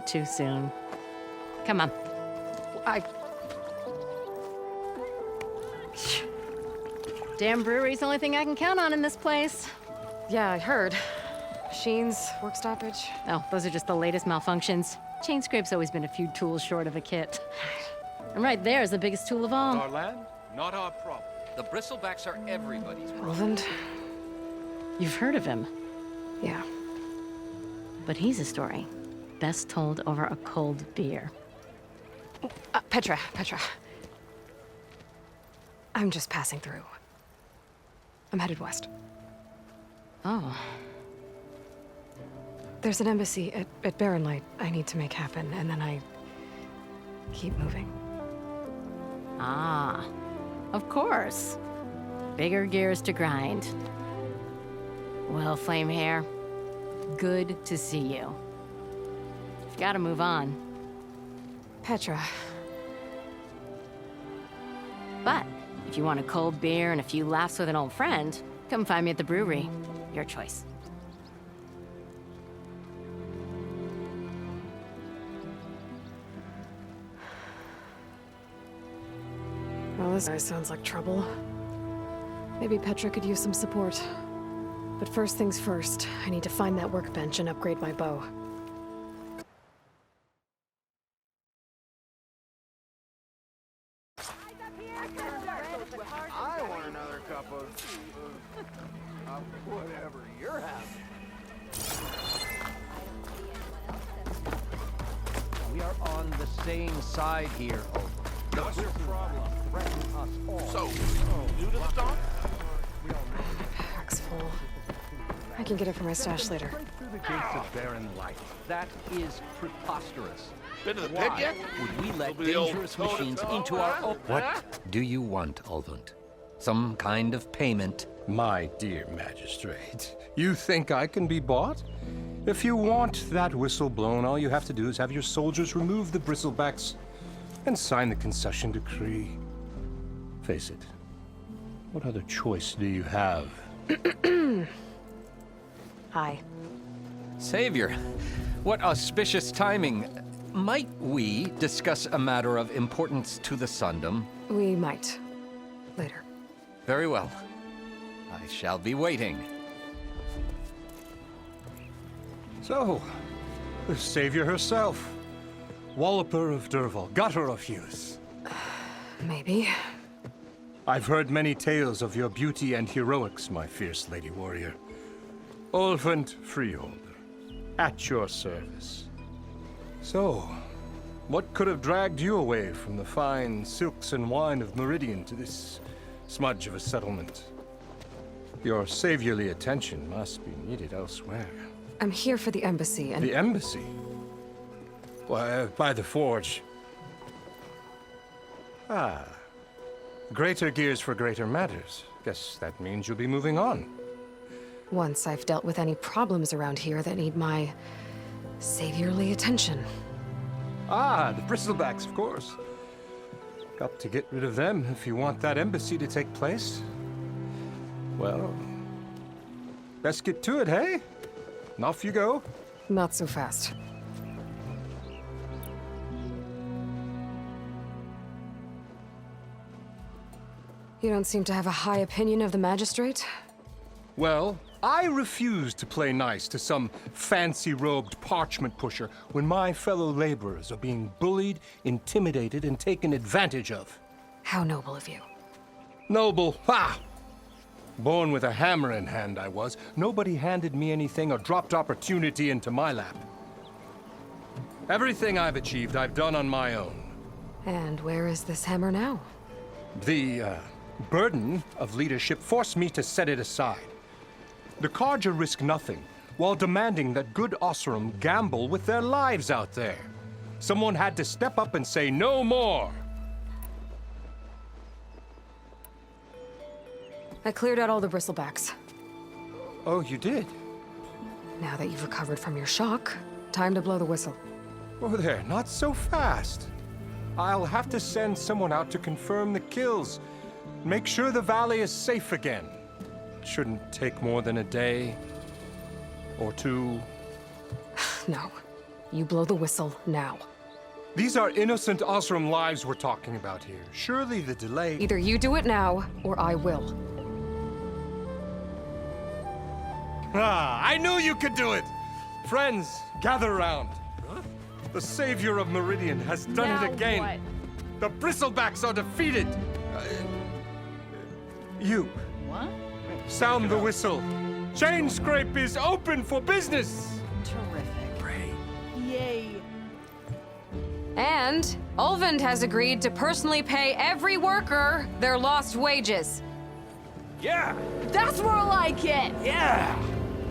went too soon. Come on. Damn brewery's the only thing I can count on in this place. Yeah, I heard. Machines, work stoppage. Oh, those are just the latest malfunctions. Chain scrape's always been a few tools short of a kit. And right there is the biggest tool of all. Our land, not our problem. The bristlebacks are everybody's problem. Roland? You've heard of him, Yeah. but he's a story best told over a cold beer. Petra. I'm just passing through. I'm headed west. Oh, There's an embassy at Barren Light I need to make happen, and then I keep moving. ah, of course. Bigger gears to grind. Well, Flamehair, good to see you. You've got to move on. Petra. But if you want a cold beer and a few laughs with an old friend, come find me at the brewery. Your choice. Well, this guy sounds like trouble. Maybe Petra could use some support. But first things first, I need to find that workbench and upgrade my bow. I want another cup of whatever you're having. We are on the same side here, Olin. What's your problem? Threaten us all. So, new to the stock? Pack's full. I can get it from my stash later. Through the gates of barren light. That is preposterous. Been to the pit Why yet? would we let Over the old dangerous toe-to-toe, machines into our huh? open... What do you want, Olvund? Some kind of payment? My dear magistrate, you think I can be bought? If you want that whistle blown, all you have to do is have your soldiers remove the bristlebacks and sign the concession decree. Face it, what other choice do you have? Hi. Savior, what auspicious timing. Might we discuss a matter of importance to the Sundom? We might. Later. Very well. I shall be waiting. So, the savior herself, Walloper of Derval, gutter of youth. Maybe. I've heard many tales of your beauty and heroics, my fierce lady warrior. Olfant Freeholder, at your service. So, what could have dragged you away from the fine silks and wine of Meridian to this smudge of a settlement? Your saviorly attention must be needed elsewhere. I'm here for the embassy and... The embassy? Why, by the forge. Ah. Greater gears for greater matters. Guess that means you'll be moving on. Once I've dealt with any problems around here that need my saviorly attention. Ah, the bristlebacks, of course. Got to get rid of them if you want that embassy to take place. Well, best get to it, hey? And off you go. Not so fast. You don't seem to have a high opinion of the magistrate? Well, I refuse to play nice to some fancy-robed parchment pusher when my fellow laborers are being bullied, intimidated, and taken advantage of. How noble of you. Noble, ha! Born with a hammer in hand, I was. Nobody handed me anything or dropped opportunity into my lap. Everything I've achieved, I've done on my own. And where is this hammer now? The, burden of leadership forced me to set it aside. The Carja risk nothing, while demanding that good Osram gamble with their lives out there. Someone had to step up and say no more. I cleared out all the bristlebacks. Oh, you did? Now that you've recovered from your shock, time to blow the whistle. Oh, there, not so fast. I'll have to send someone out to confirm the kills. Make sure the valley is safe again. Shouldn't take more than a day or two. No. You blow the whistle now. These are innocent Osram lives we're talking about here. Surely the delay... Either you do it now, or I will. Ah, I knew you could do it! Friends, gather around. The savior of Meridian has done Now it again. what? The Bristlebacks are defeated. You, What? sound the whistle. Chain Scrape is open for business. Terrific. Pray. Yay. And Ulvund has agreed to personally pay every worker their lost wages. Yeah! That's more like it. Yeah!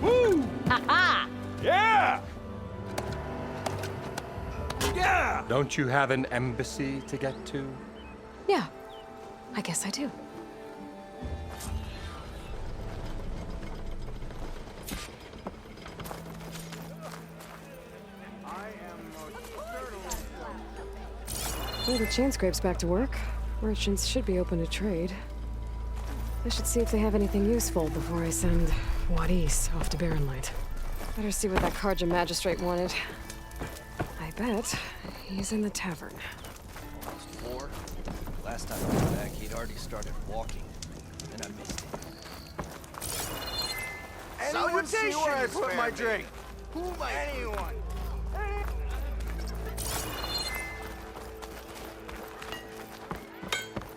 Woo! Ha-ha. Yeah! Yeah! Don't you have an embassy to get to? Yeah, I guess I do. Well, the Chain Scrape's back to work. Merchants should be open to trade. I should see if they have anything useful before I send Wadis off to Barrenlight. Better see what that Karja magistrate wanted. I bet he's in the tavern. Almost 4. Last time I went back, he'd already started walking, and I missed him. Anyone see where I put my Spammy. drink? Anyone?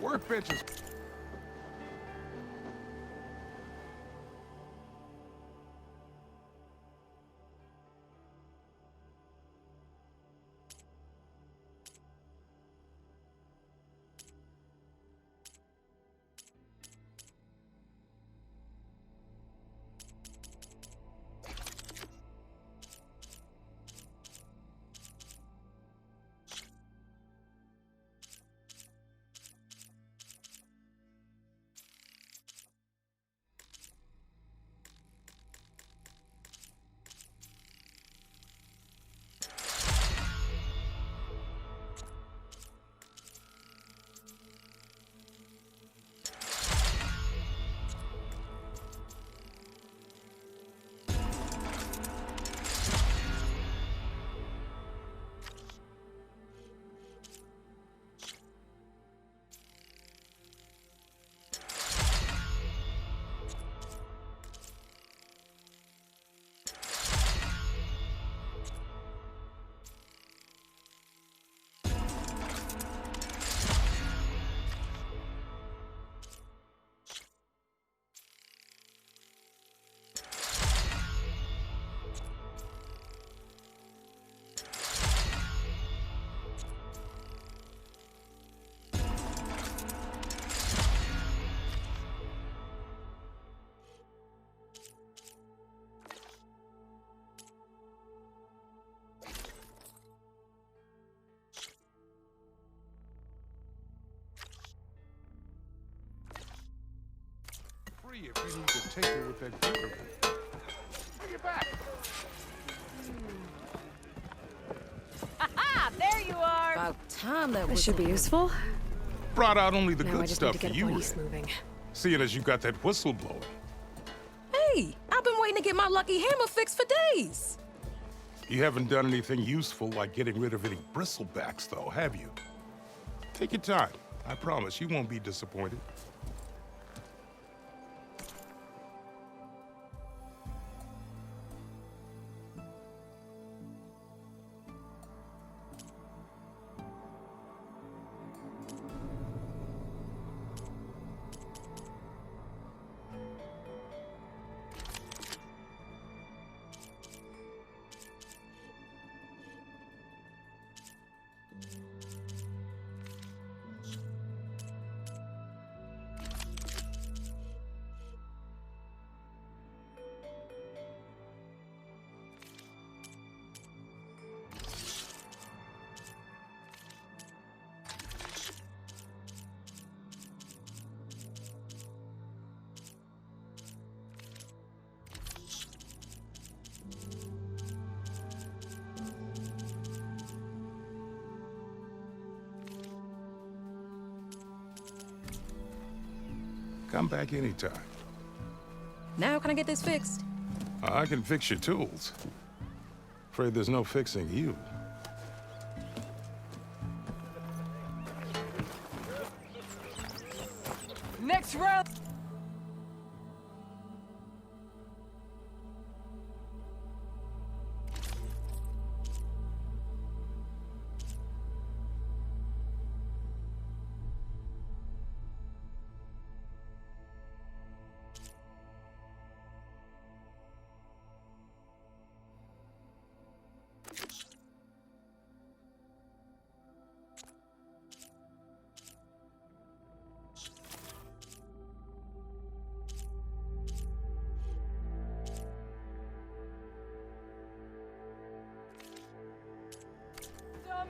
Workbenches. Free if you need to take her with that bigger one. Bring it back! Ha-ha. There you are. About time that This was should be useful. Brought out only the Now I good just need stuff to for get you, Wadis Red. moving. Seeing as you got that whistle blowing. Hey, I've been waiting to get my lucky hammer fixed for days. You haven't done anything useful like getting rid of any bristlebacks, though, have you? Take your time. I promise you won't be disappointed. Come back anytime. Now can I get this fixed? I can fix your tools. Afraid there's no fixing you. Next round.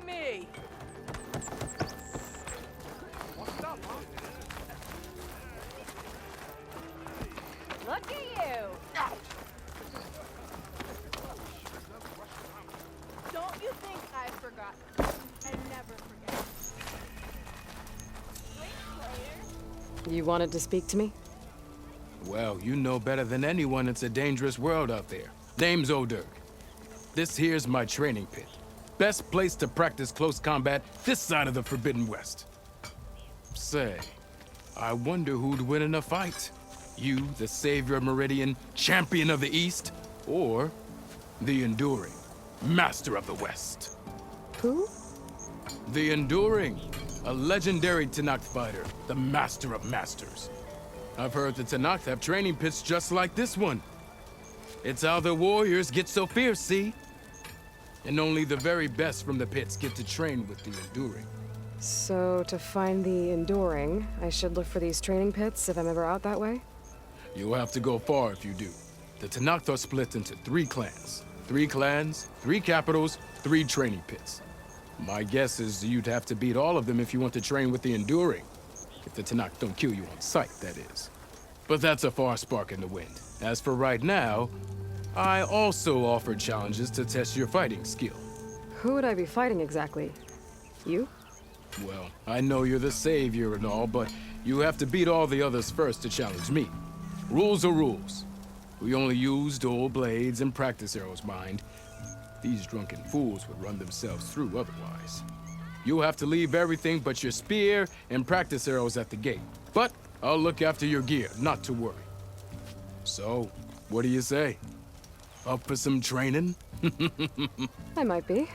Me. Look at you! Don't you think I've forgotten? I never forget. Wait, player. You wanted to speak to me? Well, you know better than anyone it's a dangerous world out there. Name's O'Dirk. This here's my training pit. Best place to practice close combat this side of the Forbidden West. Say, I wonder who'd win in a fight. You, the savior of Meridian, champion of the East, or the Enduring, master of the West. Who? The Enduring, a legendary Tenakth fighter, the master of masters. I've heard the Tenakth have training pits just like this one. It's how the warriors get so fierce, see? And only the very best from the pits get to train with the Enduring. So, to find the Enduring, I should look for these training pits if I'm ever out that way? You'll have to go far if you do. The Tenakth are split into 3 clans. 3 clans, 3 capitals, 3 training pits. My guess is you'd have to beat all of them if you want to train with the Enduring. If the Tenakth don't kill you on sight, that is. But that's a far spark in the wind. As for right now, I also offer challenges to test your fighting skill. Who would I be fighting exactly? You? Well, I know you're the savior and all, but you have to beat all the others first to challenge me. Rules are rules. We only use dual blades and practice arrows, mind. These drunken fools would run themselves through otherwise. You'll have to leave everything but your spear and practice arrows at the gate. But I'll look after your gear, not to worry. So, what do you say? Up for some training? I might be.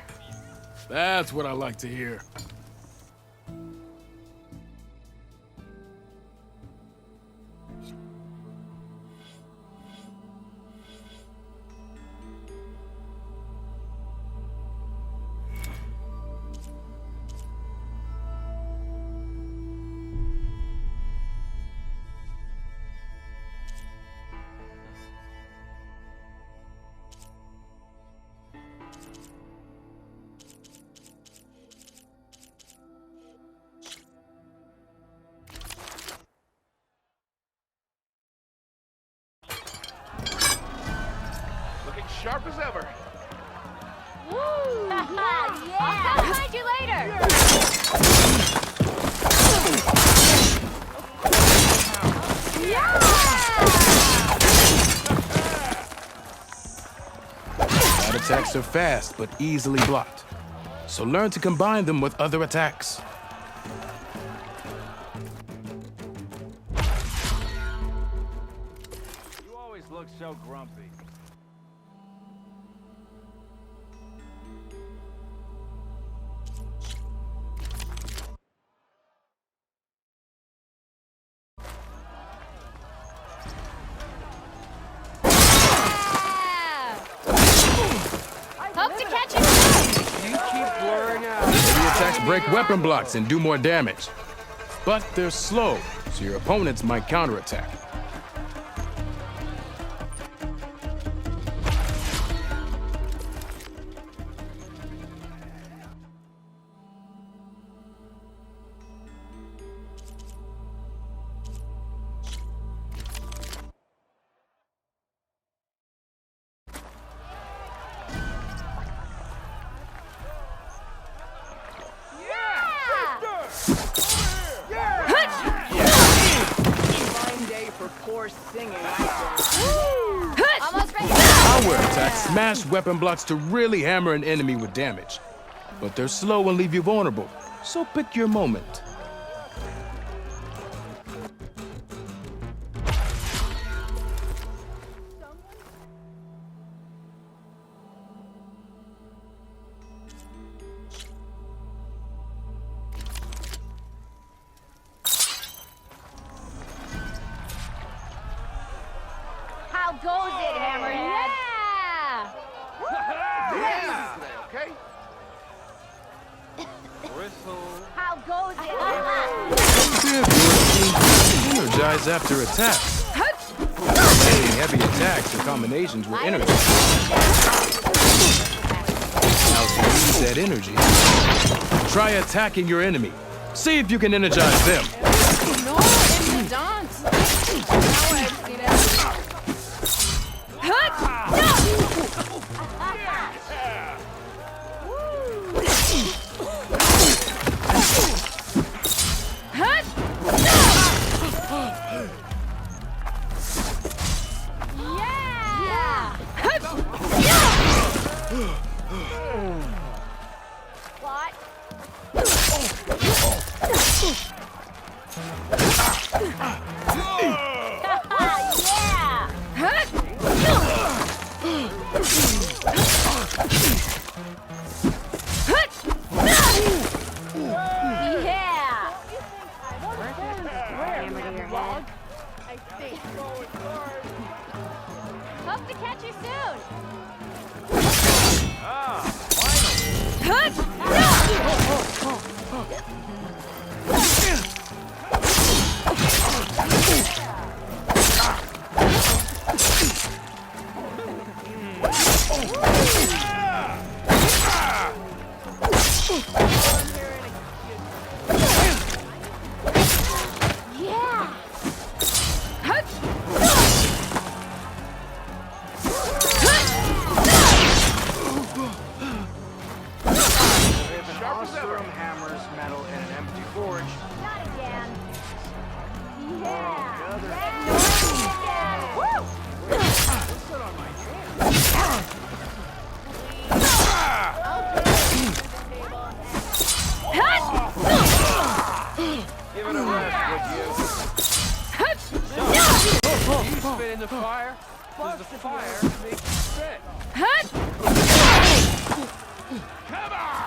That's what I like to hear. Sharp as ever. Woo! Yeah! I'll come find you later! Yeah! That attacks are fast, but easily blocked. So learn to combine them with other attacks. You always look so grumpy. Hope to catch you soon! You keep blurring out. Heavy attacks break weapon blocks and do more damage. But they're slow, so your opponents might counterattack. Fine day for poor singing. Almost ready. power attacks smash weapon blocks to really hammer an enemy with damage. But they're slow and leave you vulnerable, so pick your moment. How goes it, Hammerhead? Yeah! Okay? Bristle. How goes it? Energize after attacks. Landing heavy attacks or combinations will energize. Now to use that energy, try attacking your enemy. See if you can energize them. No, in the dance. Now I've seen it. What? I think. Hope to catch you soon. Hammers, metal, and an empty forge. Not again. Yeah. Give it a rest, would you? You spit in the fire, because the fire makes you spit. Come on!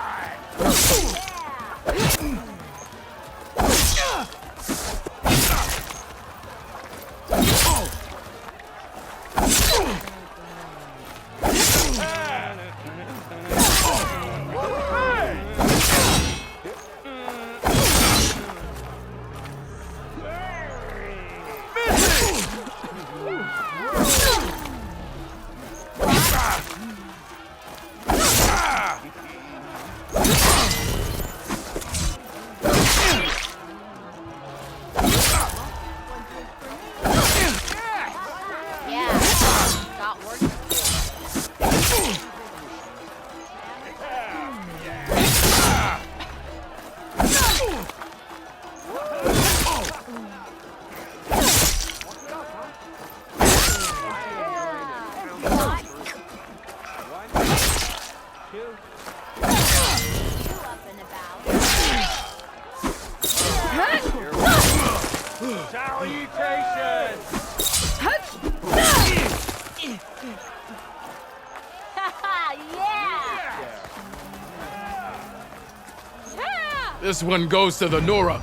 This one goes to the Nora.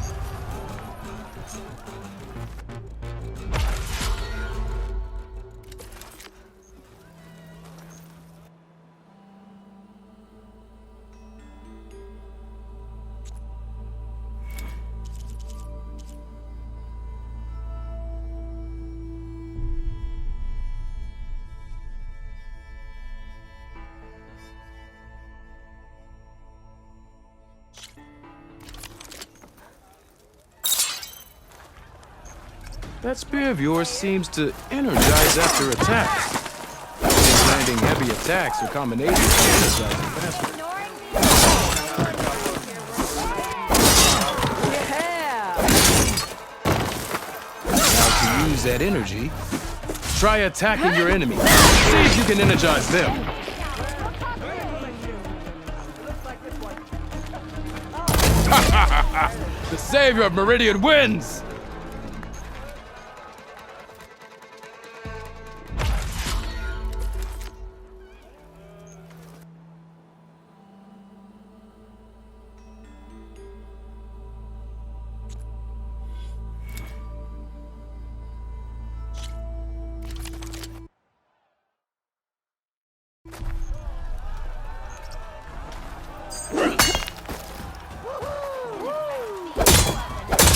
That spear of yours seems to energize after attacks. Landing heavy attacks or combinations to energize it faster. Now to use that energy, Try attacking your enemy. See if you can energize them. The savior of Meridian wins!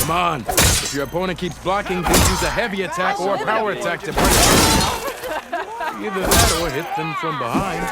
Come on. If your opponent keeps blocking, then use a heavy attack or a power attack to break them. Either that or hit them from behind.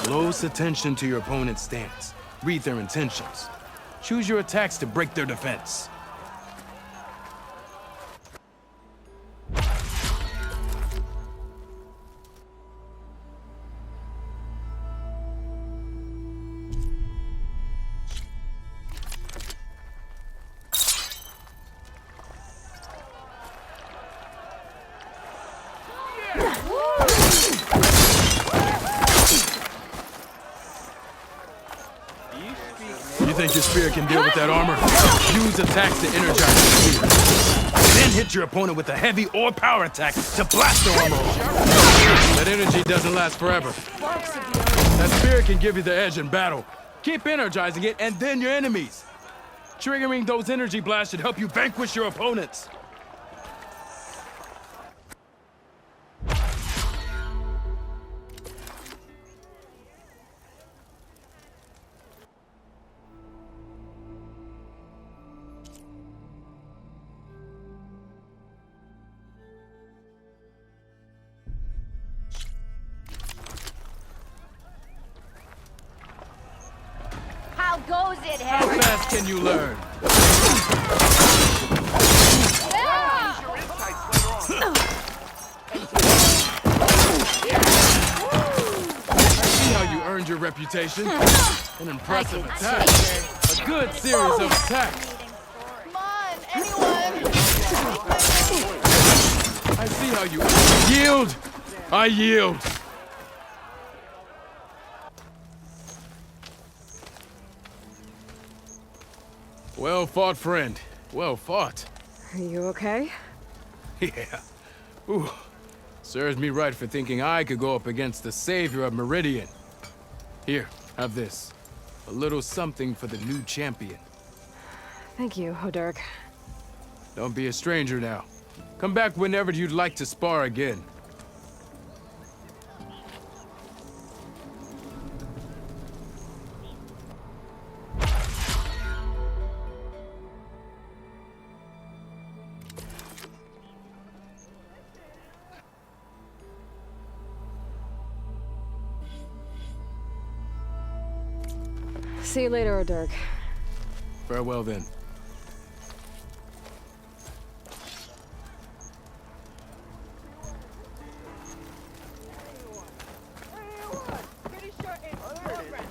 Close attention to your opponent's stance. Read their intentions. Choose your attacks to break their defense. You think your spear can deal with that armor? Use attacks to energize the spear. Then hit your opponent with a heavy or power attack to blast the armor off. That energy doesn't last forever. That spear can give you the edge in battle. Keep energizing it, and then your enemies. Triggering those energy blasts should help you vanquish your opponents. How goes it, How Harry? fast can you learn? I see how you earned your reputation. An impressive attack. A good series of attacks. Come on, anyone! I see how you yield. I yield. Well fought, friend. Well fought. Are you okay? Yeah. Ooh. Serves me right for thinking I could go up against the savior of Meridian. Here, have this. A little something for the new champion. Thank you, Hodurk. Don't be a stranger now. Come back whenever you'd like to spar again. See you later, Hodurk. Farewell then. Pretty sure it's progress.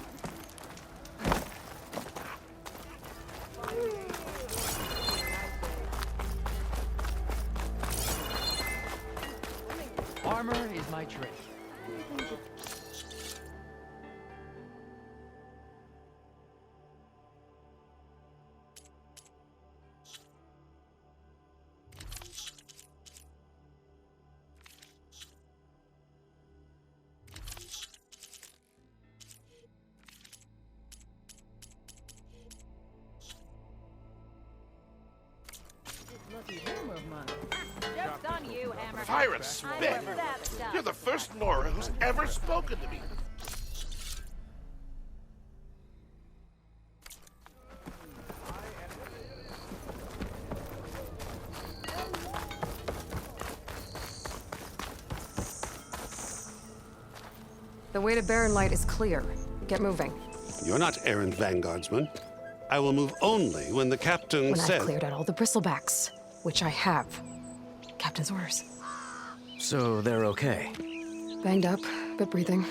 Armor is my trade. Joke's on you, Hammerhead. Fire and spit! You're the first Nora who's ever spoken to me. The way to Barren Light is clear. Get moving. You're not errant vanguardsman. I will move only when the captain When says... I've cleared out all the bristlebacks, which I have. Captain's orders. So they're okay? Banged up, but breathing.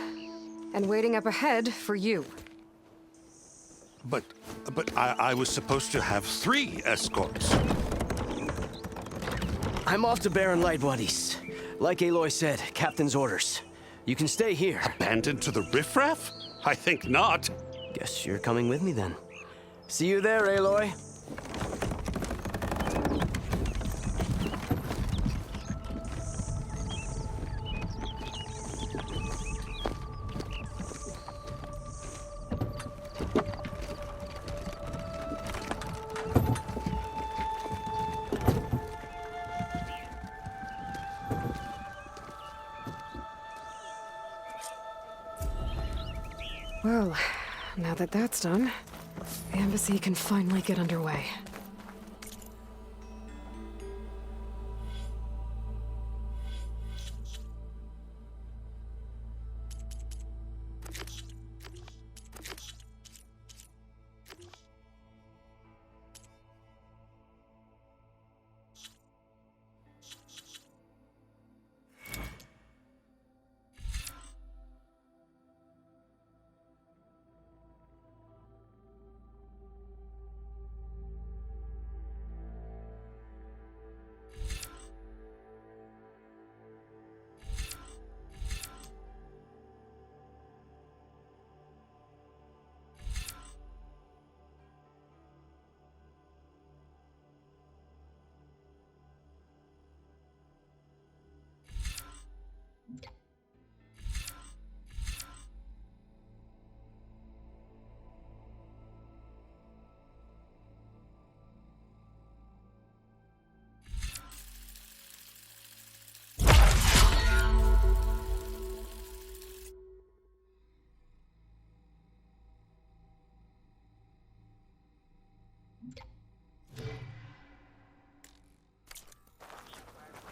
And waiting up ahead for you. But I was supposed to have 3 escorts. I'm off to Barren Light, buddies. Like Aloy said, Captain's orders. You can stay here. Abandoned to the riffraff? I think not. Guess you're coming with me then. See you there, Aloy. Well, now that that's done, the embassy can finally get underway.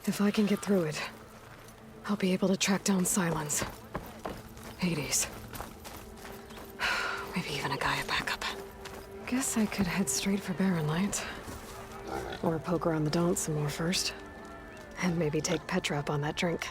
If I can get through it, I'll be able to track down Silence. Hades. Maybe even a Gaia backup. Guess I could head straight for Barren Light. Or poke around the Daunt some more first. And maybe take Petra up on that drink.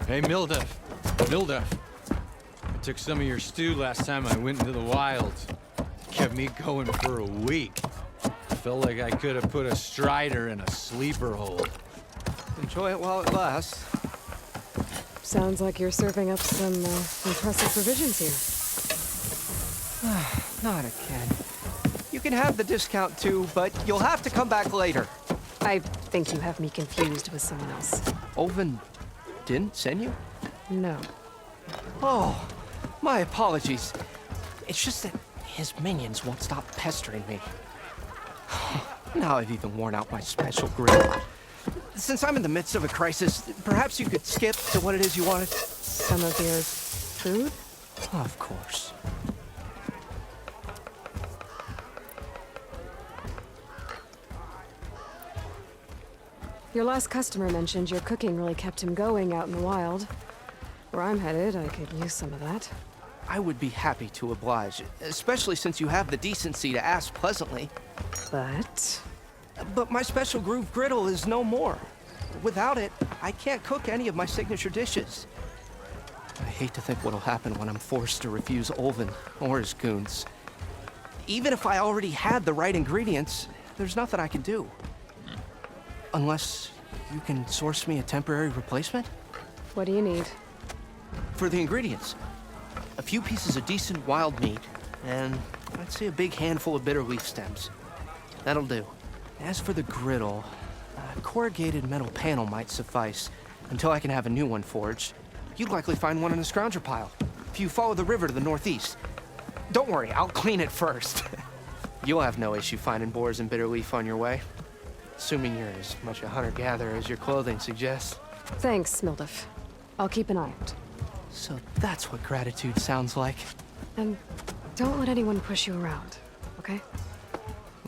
Hey, Mildef. I took some of your stew last time I went into the wilds. Kept me going for a week. Felt like I could have put a strider in a sleeper hole. Enjoy it while it lasts. Sounds like you're serving up some impressive provisions here. Not again. You can have the discount too, but you'll have to come back later. I think you have me confused with someone else. Olvin didn't send you? No. Oh, my apologies. It's just that his minions won't stop pestering me. Now I've even worn out my special grill. Since I'm in the midst of a crisis, perhaps you could skip to what it is you wanted? Some of your food? Of course. Your last customer mentioned your cooking really kept him going out in the wild. Where I'm headed, I could use some of that. I would be happy to oblige, especially since you have the decency to ask pleasantly. But my special groove griddle is no more. Without it, I can't cook any of my signature dishes. I hate to think what'll happen when I'm forced to refuse Olvin or his goons. Even if I already had the right ingredients, there's nothing I can do. Unless you can source me a temporary replacement? What do you need? For the ingredients. A few pieces of decent wild meat, and I'd say a big handful of bitter leaf stems. That'll do. As for the griddle, a corrugated metal panel might suffice until I can have a new one forged. You'd likely find one in a scrounger pile if you follow the river to the northeast. Don't worry, I'll clean it first. You'll have no issue finding boars and bitter leaf on your way. Assuming you're as much a hunter-gatherer as your clothing suggests. Thanks, Mildif. I'll keep an eye out. So that's what gratitude sounds like. And don't let anyone push you around, okay?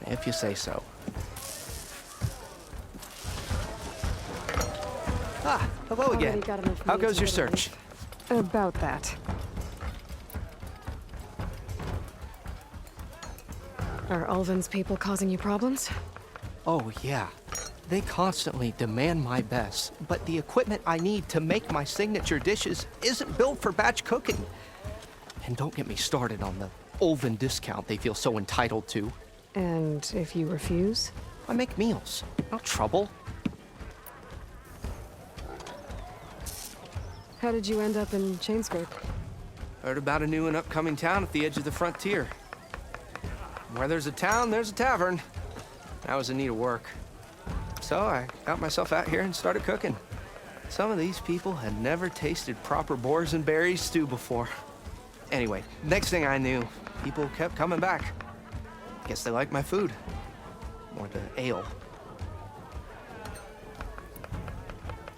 If you say so. Ah, hello again. Already got enough How meat goes to your get search? away. About that. Are Ulvin's people causing you problems? Oh, yeah. They constantly demand my best, but the equipment I need to make my signature dishes isn't built for batch cooking. And don't get me started on the Ulvin discount they feel so entitled to. And if you refuse? I make meals, not trouble. How did you end up in Chainscrape? Heard about a new and upcoming town at the edge of the frontier. Where there's a town, there's a tavern. I was in need of work. So I got myself out here and started cooking. Some of these people had never tasted proper boars and berries stew before. Anyway, next thing I knew, people kept coming back. Guess they liked my food. Or the ale.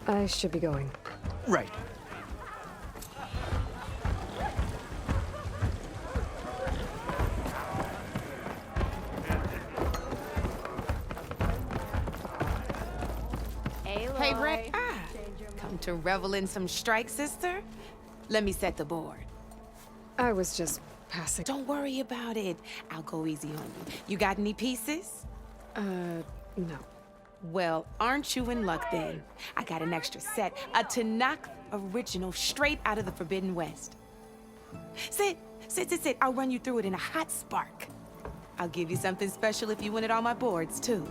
I should be going. Right. Hey, Brett. Come to revel in some strike, sister? Let me set the board. I was just passing. Don't worry about it. I'll go easy on you. You got any pieces? No. Well, aren't you in luck then? I got an extra set, a Tanakh original straight out of the Forbidden West. Sit. I'll run you through it in a hot spark. I'll give you something special if you win it on my boards, too.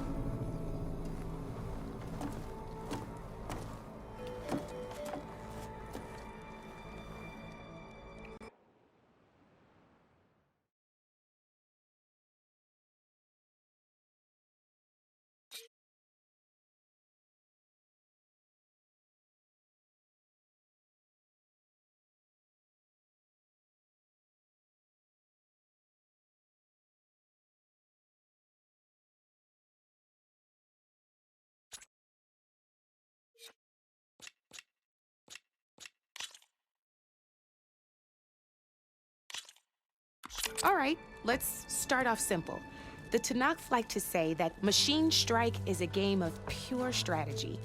All right, let's start off simple. The Tanakh like to say that Machine Strike is a game of pure strategy.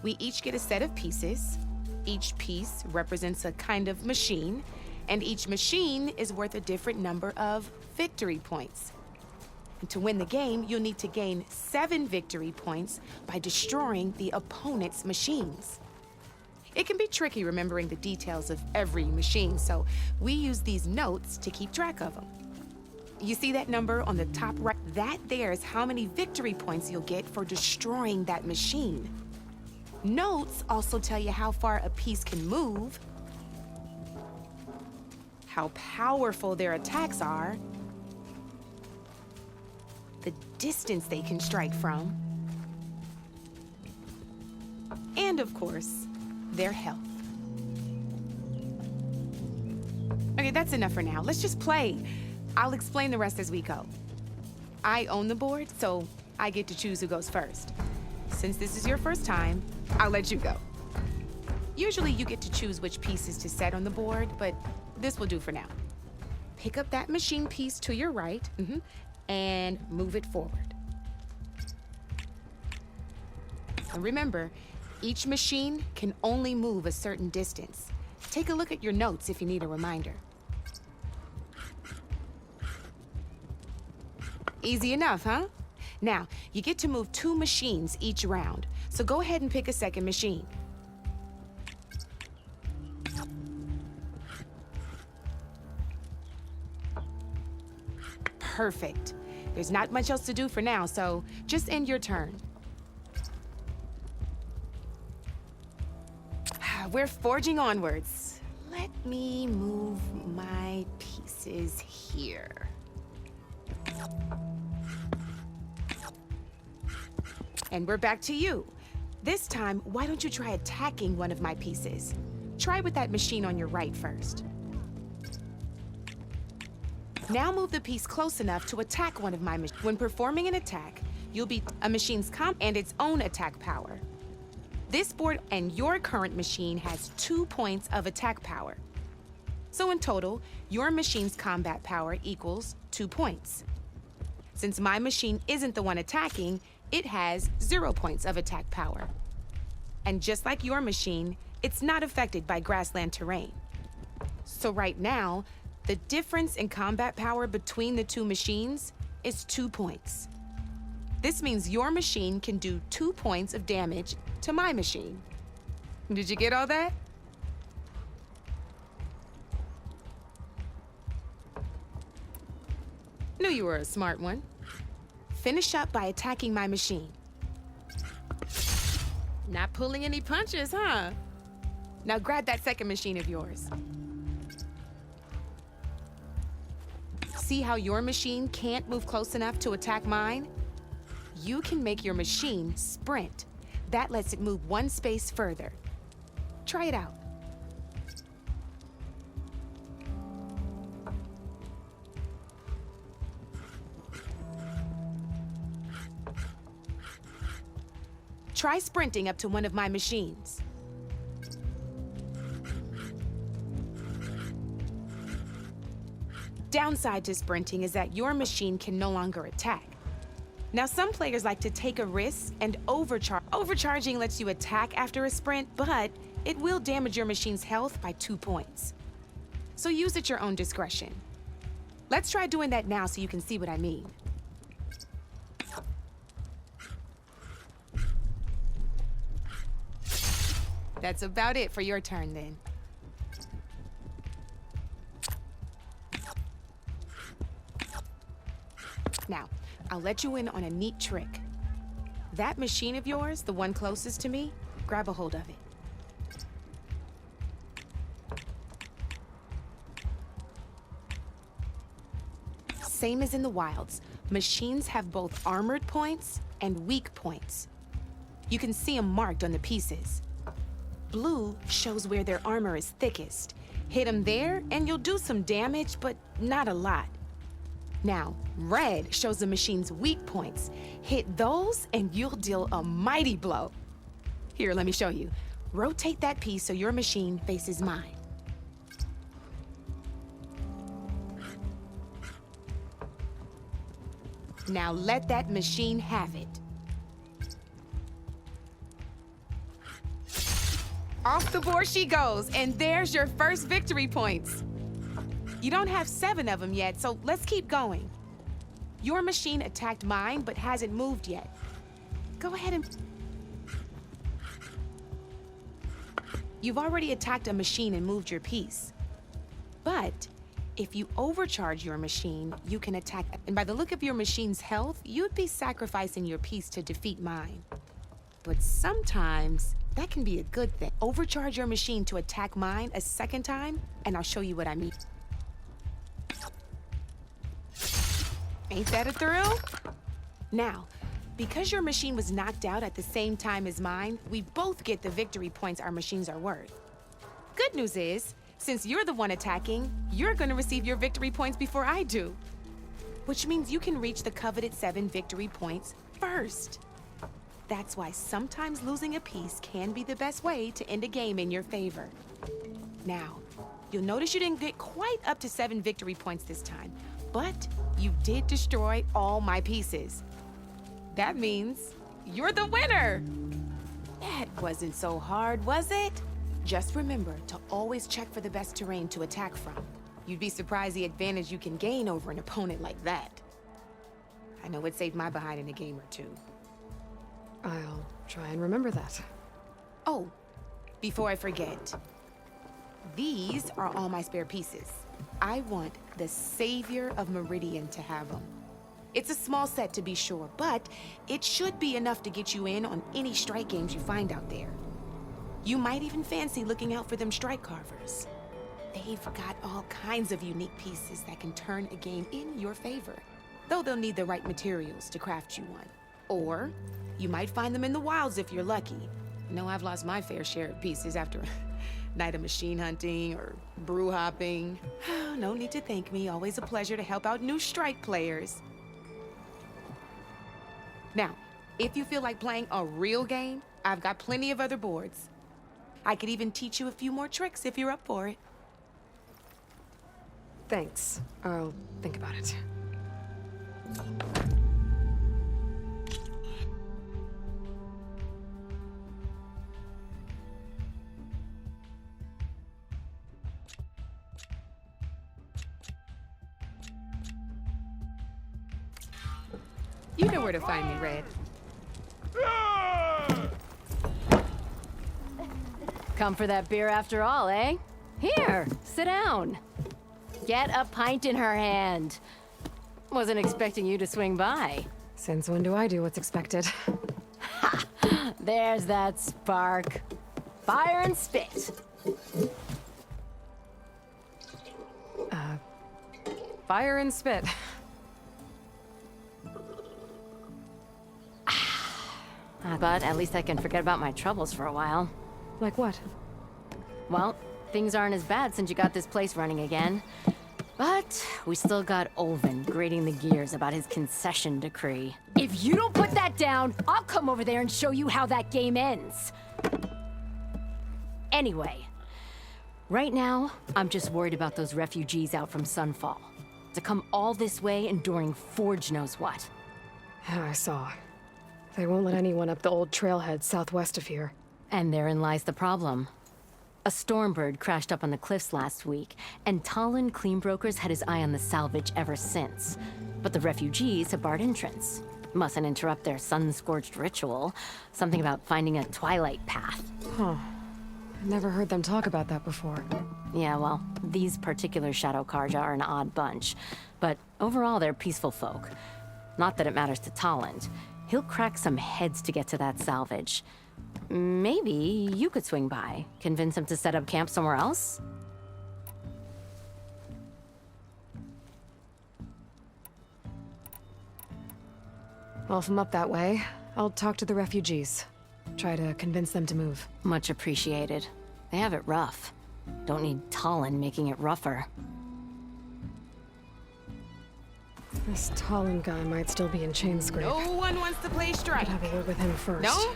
We each get a set of pieces. Each piece represents a kind of machine, and each machine is worth a different number of victory points. And to win the game, you'll need to gain 7 victory points by destroying the opponent's machines. It can be tricky remembering the details of every machine, so we use these notes to keep track of them. You see that number on the top right? That there is how many victory points you'll get for destroying that machine. Notes also tell you how far a piece can move, how powerful their attacks are, the distance they can strike from, and of course, their health. Okay, that's enough for now. Let's just play. I'll explain the rest as we go. I own the board, so I get to choose who goes first. Since this is your first time, I'll let you go. Usually you get to choose which pieces to set on the board, but this will do for now. Pick up that machine piece to your right, and move it forward. And remember, each machine can only move a certain distance. Take a look at your notes if you need a reminder. Easy enough, huh? Now, you get to move 2 machines each round, so go ahead and pick a second machine. Perfect. There's not much else to do for now, so just end your turn. We're forging onwards. Let me move my pieces here. And we're back to you. This time, why don't you try attacking one of my pieces? Try with that machine on your right first. Now move the piece close enough to attack one of my machines. When performing an attack, you'll be a machine's comp and its own attack power. This board and your current machine has 2 points of attack power. So in total, your machine's combat power equals 2 points. Since my machine isn't the one attacking, it has 0 points of attack power. And just like your machine, it's not affected by grassland terrain. So right now, the difference in combat power between the two machines is 2 points. This means your machine can do 2 points of damage to my machine. Did you get all that? Knew you were a smart one. Finish up by attacking my machine. Not pulling any punches, huh? Now grab that second machine of yours. See how your machine can't move close enough to attack mine? You can make your machine sprint. That lets it move 1 space further. Try it out. Try sprinting up to one of my machines. Downside to sprinting is that your machine can no longer attack. Now, some players like to take a risk and overcharge. Overcharging lets you attack after a sprint, but it will damage your machine's health by 2 points. So use at your own discretion. Let's try doing that now so you can see what I mean. That's about it for your turn, then. Now, I'll let you in on a neat trick. That machine of yours, the one closest to me, grab a hold of it. Same as in the wilds, machines have both armored points and weak points. You can see them marked on the pieces. Blue shows where their armor is thickest. Hit them there and you'll do some damage, but not a lot. Now, red shows the machine's weak points. Hit those and you'll deal a mighty blow. Here, let me show you. Rotate that piece so your machine faces mine. Now let that machine have it. Off the board she goes, and there's your first victory points. You don't have 7 of them yet, so let's keep going. Your machine attacked mine, but hasn't moved yet. Go ahead and... You've already attacked a machine and moved your piece. But if you overcharge your machine, you can attack... And by the look of your machine's health, you'd be sacrificing your piece to defeat mine. But sometimes, that can be a good thing. Overcharge your machine to attack mine a second time, and I'll show you what I mean. Ain't that a thrill? Now, because your machine was knocked out at the same time as mine, we both get the victory points our machines are worth. Good news is, since you're the one attacking, you're gonna receive your victory points before I do. Which means you can reach the coveted 7 victory points first. That's why sometimes losing a piece can be the best way to end a game in your favor. Now, you'll notice you didn't get quite up to 7 victory points this time, but you did destroy all my pieces. That means you're the winner! That wasn't so hard, was it? Just remember to always check for the best terrain to attack from. You'd be surprised the advantage you can gain over an opponent like that. I know it saved my behind in a game or two. I'll try and remember that. Oh, before I forget, these are all my spare pieces. I want the Savior of Meridian to have them. It's a small set to be sure, but it should be enough to get you in on any strike games you find out there. You might even fancy looking out for them strike carvers. They've got all kinds of unique pieces that can turn a game in your favor, though they'll need the right materials to craft you one. Or you might find them in the wilds if you're lucky. I know I've lost my fair share of pieces after a night of machine hunting or brew hopping. No need to thank me. Always a pleasure to help out new strike players. Now, if you feel like playing a real game, I've got plenty of other boards. I could even teach you a few more tricks if you're up for it. Thanks. I'll think about it. You know where to find me, Red. Come for that beer after all, eh? Here, sit down. Get a pint in her hand. Wasn't expecting you to swing by. Since when do I do what's expected? Ha! There's that spark. Fire and spit. Fire and spit. But at least I can forget about my troubles for a while. Like what? Well, things aren't as bad since you got this place running again. But we still got Olvin grating the gears about his concession decree. If you don't put that down, I'll come over there and show you how that game ends. Anyway, right now, I'm just worried about those refugees out from Sunfall. To come all this way enduring Forge knows what. Yeah, I saw. They won't let anyone up the old trailhead southwest of here. And therein lies the problem. A Stormbird crashed up on the cliffs last week, and Talon Cleanbrokers had his eye on the salvage ever since. But the refugees have barred entrance. Mustn't interrupt their sun-scorched ritual. Something about finding a twilight path. Huh. Never heard them talk about that before. Yeah, well, these particular Shadow Karja are an odd bunch. But overall, they're peaceful folk. Not that it matters to Talon. He'll crack some heads to get to that salvage. Maybe you could swing by, convince him to set up camp somewhere else? Well, if I'm up that way, I'll talk to the refugees. Try to convince them to move. Much appreciated. They have it rough. Don't need Talon making it rougher. This Talon guy might still be in Chainscrape. No one wants to play strike. I'd have a word with him first. No?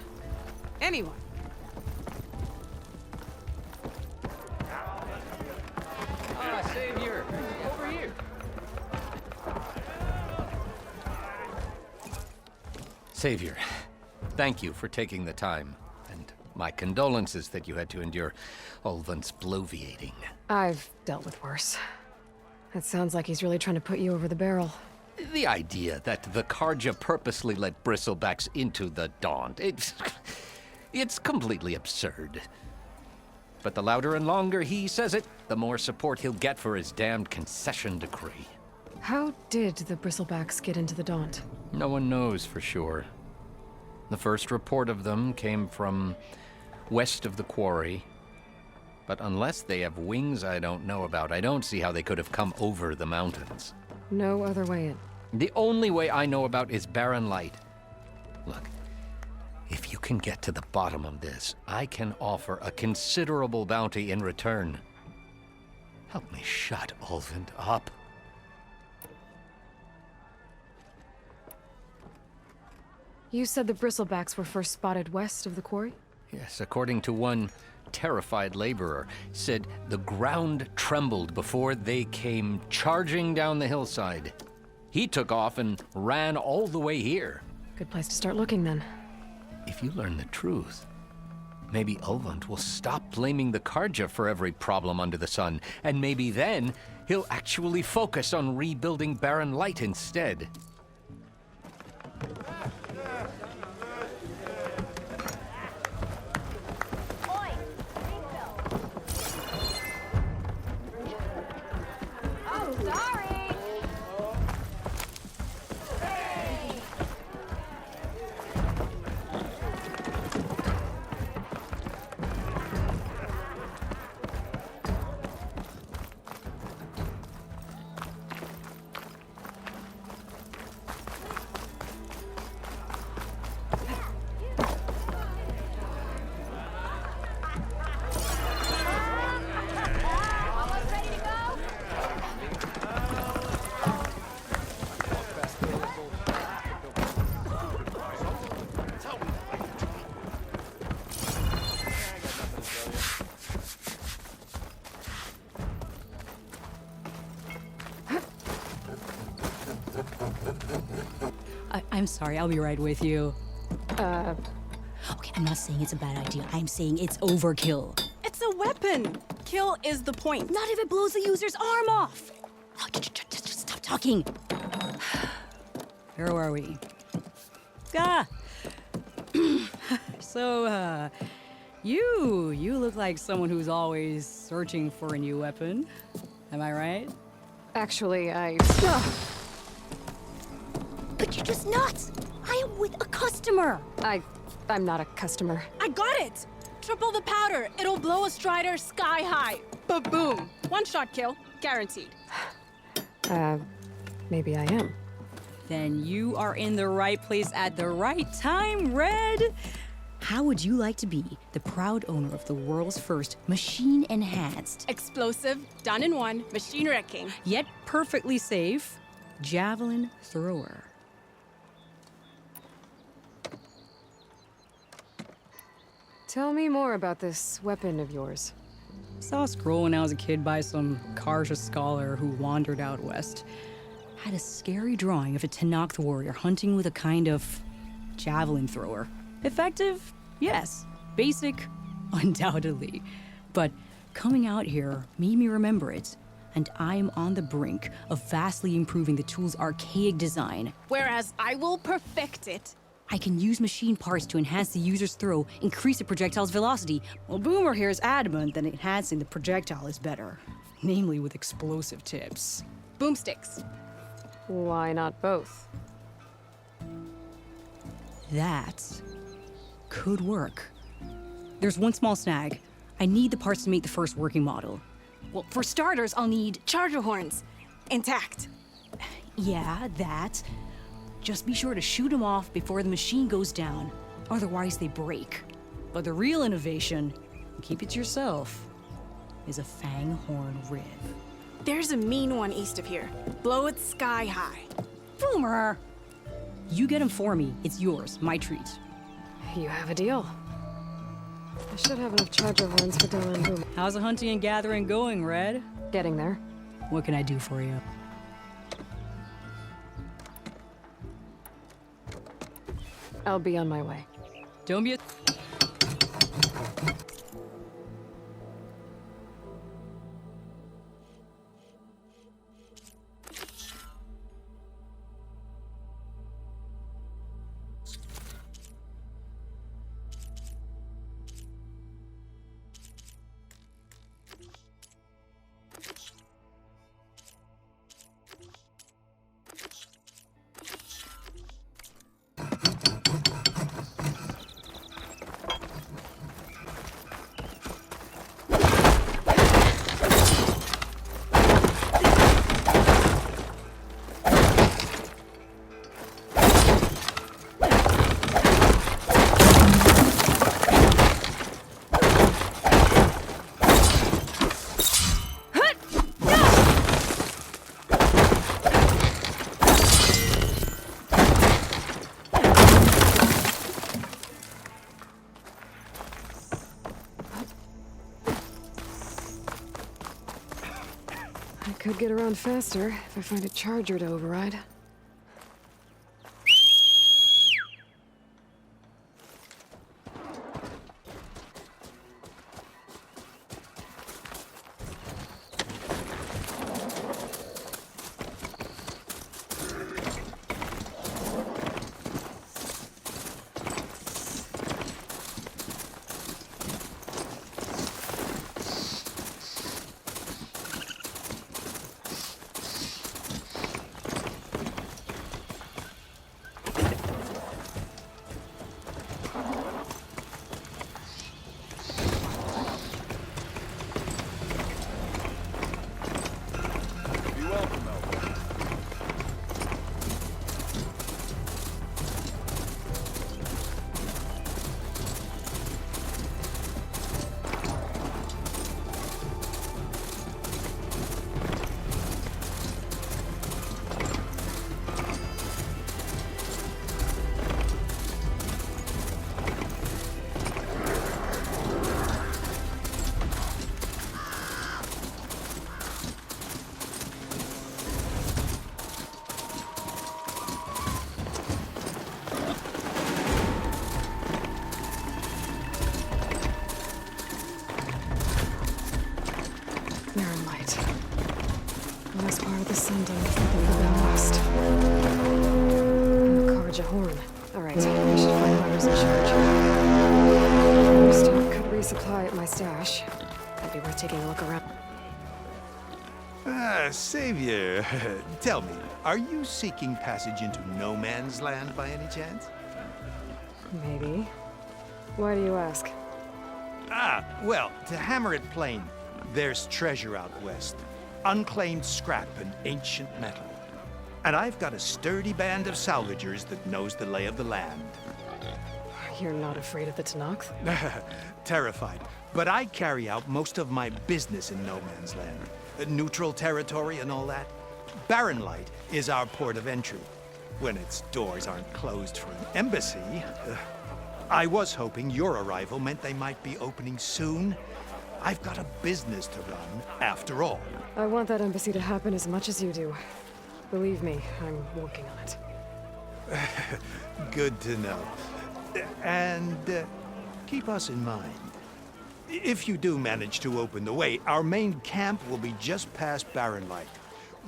Anyone? Savior, over here. Savior, thank you for taking the time, and my condolences that you had to endure Olvin's bloviating. I've dealt with worse. It sounds like he's really trying to put you over the barrel. The idea that the Karja purposely let bristlebacks into the Daunt, it's completely absurd. But the louder and longer he says it, the more support he'll get for his damned concession decree. How did the bristlebacks get into the Daunt? No one knows for sure. The first report of them came from west of the quarry. But unless they have wings I don't know about, I don't see how they could have come over the mountains. No other way in. The only way I know about is Barren Light. Look, if you can get to the bottom of this, I can offer a considerable bounty in return. Help me shut Olvin up. You said the bristlebacks were first spotted west of the quarry? Yes, according to one terrified laborer, said the ground trembled before they came charging down the hillside. He took off and ran all the way here. Good place to start looking, then. If you learn the truth, maybe Olvant will stop blaming the Karja for every problem under the sun, and maybe then he'll actually focus on rebuilding Barren Light instead. I'm sorry, I'll be right with you. Okay, I'm not saying it's a bad idea. I'm saying it's overkill. It's a weapon. Kill is the point. Not if it blows the user's arm off. Oh, just stop talking. Where are we? Ah. So, you look like someone who's always searching for a new weapon. Am I right? Actually, But you're just nuts. I am with a customer. I'm not a customer. I got it. Triple the powder. It'll blow a Strider sky high. Ba-boom. One shot kill. Guaranteed. Maybe I am. Then you are in the right place at the right time, Red. How would you like to be the proud owner of the world's first machine-enhanced, Explosive, done in one, machine wrecking. yet perfectly safe, javelin thrower? Tell me more about this weapon of yours. Saw a scroll when I was a kid by some Karja scholar who wandered out west. Had a scary drawing of a Tenakth warrior hunting with a kind of javelin thrower. Effective? Yes. Basic? Undoubtedly. But coming out here made me remember it, and I'm on the brink of vastly improving the tool's archaic design. Whereas I will perfect it. I can use machine parts to enhance the user's throw, increase the projectile's velocity. Well, Boomer here is adamant that enhancing the projectile is better, namely with explosive tips. Boomsticks. Why not both? That could work. There's one small snag. I need the parts to make the first working model. Well, for starters, I'll need charger horns. Intact. Yeah, that. Just be sure to shoot them off before the machine goes down. Otherwise, they break. But the real innovation, keep it to yourself, is a fang horn rib. There's a mean one east of here. Blow it sky high. Boomer! You get him for me. It's yours. My treat. You have a deal. I should have enough charger horns for Della and Boom. How's the hunting and gathering going, Red? Getting there. What can I do for you? I'll be on my way. Don't be a... Could get around faster if I find a charger to override. Nice part of the sun dome is looking down west. And the Karja horn. Alright, I should find whoever's in charge. First, I could resupply at my stash. That'd be worth taking a look around. Savior, tell me, are you seeking passage into no man's land by any chance? Maybe. Why do you ask? Well, to hammer it plain, there's treasure out west. Unclaimed scrap and ancient metal. And I've got a sturdy band of salvagers that knows the lay of the land. You're not afraid of the Tenakth? Terrified. But I carry out most of my business in no man's land. Neutral territory and all that. Barren Light is our port of entry. When its doors aren't closed for an embassy. I was hoping your arrival meant they might be opening soon. I've got a business to run, after all. I want that embassy to happen as much as you do. Believe me, I'm working on it. Good to know. And keep us in mind. If you do manage to open the way, our main camp will be just past Barren Light.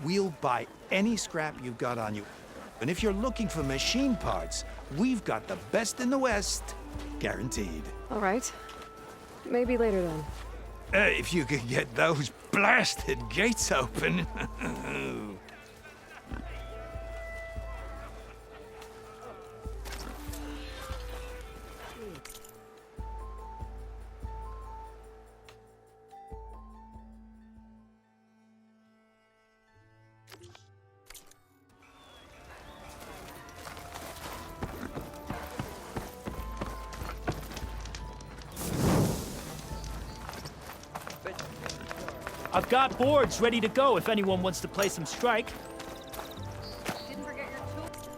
We'll buy any scrap you've got on you. And if you're looking for machine parts, we've got the best in the West, guaranteed. All right. Maybe later then. If you could get those blasted gates open. I've got boards ready to go if anyone wants to play some strike. Didn't forget your tools.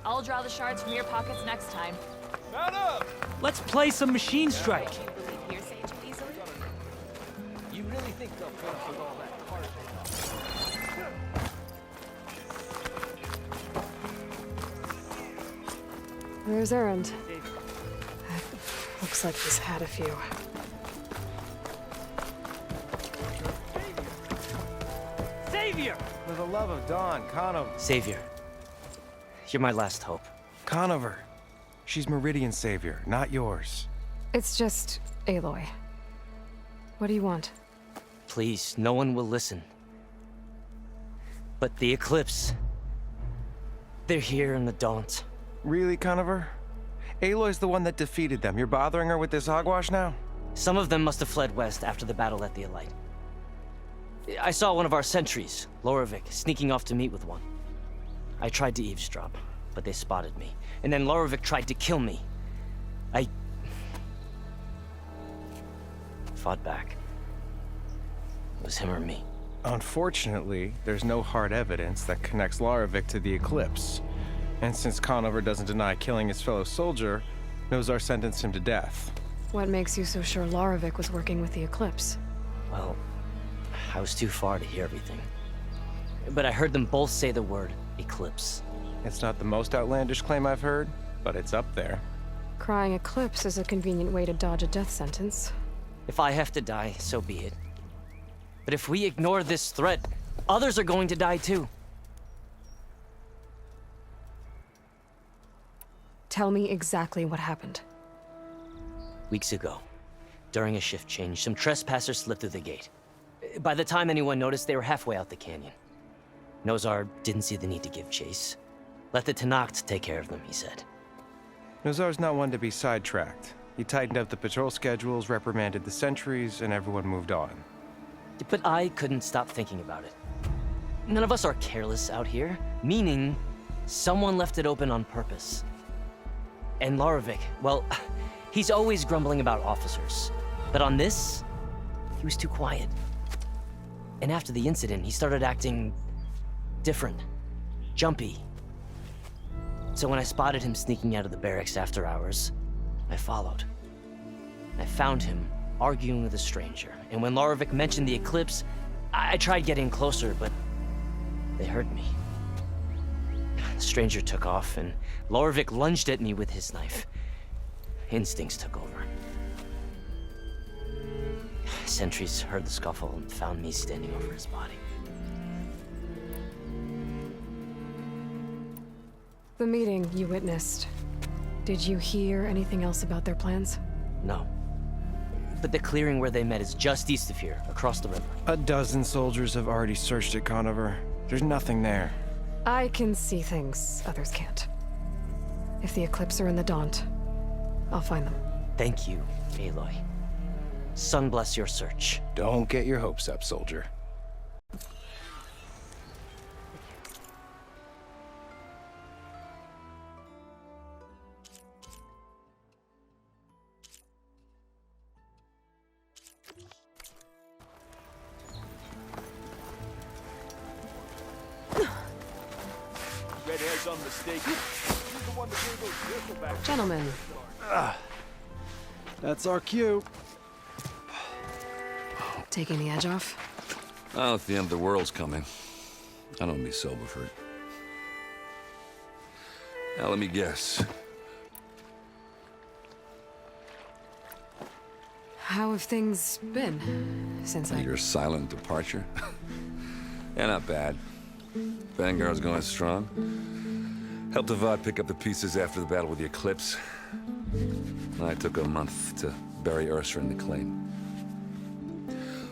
I'll draw the shards from your pockets next time. Let's play some machine strike. You really think they'll put up with all that hard? There's Errand. Looks like he's had a few. Savior! For the love of Dawn, Conover. Savior. You're my last hope. Conover. She's Meridian's savior, not yours. It's just Aloy. What do you want? Please, no one will listen. But the Eclipse... they're here in the Daunt. Really, Conover? Aloy's the one that defeated them. You're bothering her with this hogwash now? Some of them must have fled west after the battle at the Elite. I saw one of our sentries, Loravik, sneaking off to meet with one. I tried to eavesdrop, but they spotted me. And then Loravik tried to kill me. I fought back. It was him or me. Unfortunately, there's no hard evidence that connects Loravik to the Eclipse. And since Conover doesn't deny killing his fellow soldier, Nozar sentenced him to death. What makes you so sure Loravik was working with the Eclipse? Well, I was too far to hear everything. But I heard them both say the word Eclipse. It's not the most outlandish claim I've heard, but it's up there. Crying Eclipse is a convenient way to dodge a death sentence. If I have to die, so be it. But if we ignore this threat, others are going to die too. Tell me exactly what happened. Weeks ago, during a shift change, some trespassers slipped through the gate. By the time anyone noticed, they were halfway out the canyon. Nozar didn't see the need to give chase. Let the Tenakth take care of them, he said. Nozar's not one to be sidetracked. He tightened up the patrol schedules, reprimanded the sentries, and everyone moved on. But I couldn't stop thinking about it. None of us are careless out here, meaning someone left it open on purpose. And Loravik, well, he's always grumbling about officers. But on this, he was too quiet. And after the incident, he started acting different, jumpy. So when I spotted him sneaking out of the barracks after hours, I followed. I found him arguing with a stranger, and when Larovic mentioned the eclipse, I tried getting closer, but they heard me. The stranger took off, and Larovic lunged at me with his knife. Instincts took over. Sentries heard the scuffle and found me standing over his body. The meeting you witnessed. Did you hear anything else about their plans? No. But the clearing where they met is just east of here, across the river. A dozen soldiers have already searched it, Conover. There's nothing there. I can see things others can't. If the Eclipse are in the Daunt, I'll find them. Thank you, Aloy. Sun bless your search. Don't get your hopes up, soldier. Redhead's unmistakable. He's the one that gave those bristleback. Gentlemen. That's our cue. Taking the edge off? Oh, if the end of the world's coming, I don't be sober for it. Now, let me guess. How have things been since Your silent departure? Yeah, not bad. Vanguard's going strong. Helped Avad pick up the pieces after the battle with the Eclipse. I took a month to bury Ursa in the claim.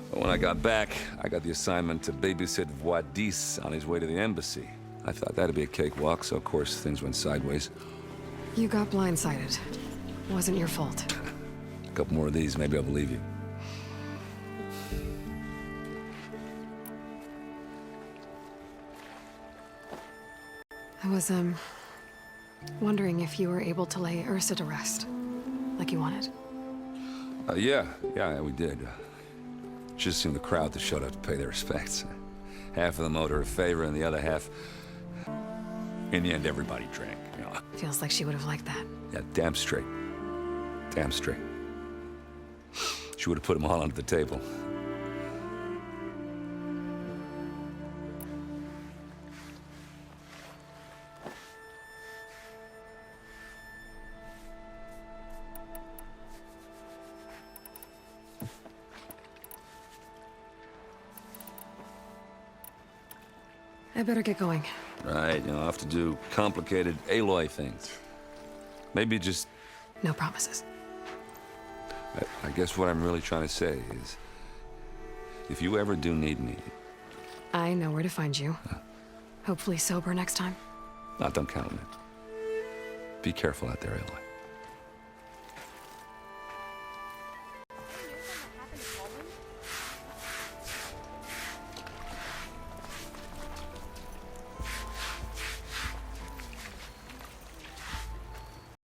But when I got back, I got the assignment to babysit Wadis on his way to the embassy. I thought that'd be a cakewalk, so of course things went sideways. You got blindsided. Wasn't your fault. A couple more of these, maybe I'll believe you. I was, wondering if you were able to lay Ursa to rest, like you wanted. Yeah, we did. Just seemed the crowd to shut up to pay their respects. Half of them owed her a favor, and the other half... In the end, everybody drank, you know. Feels like she would have liked that. Yeah, damn straight. Damn straight. She would have put them all under the table. I better get going. Right, I'll have to do complicated Aloy things. Maybe just... No promises. I guess what I'm really trying to say is... If you ever do need me... I know where to find you. Hopefully sober next time. Don't count on it. Be careful out there, Aloy.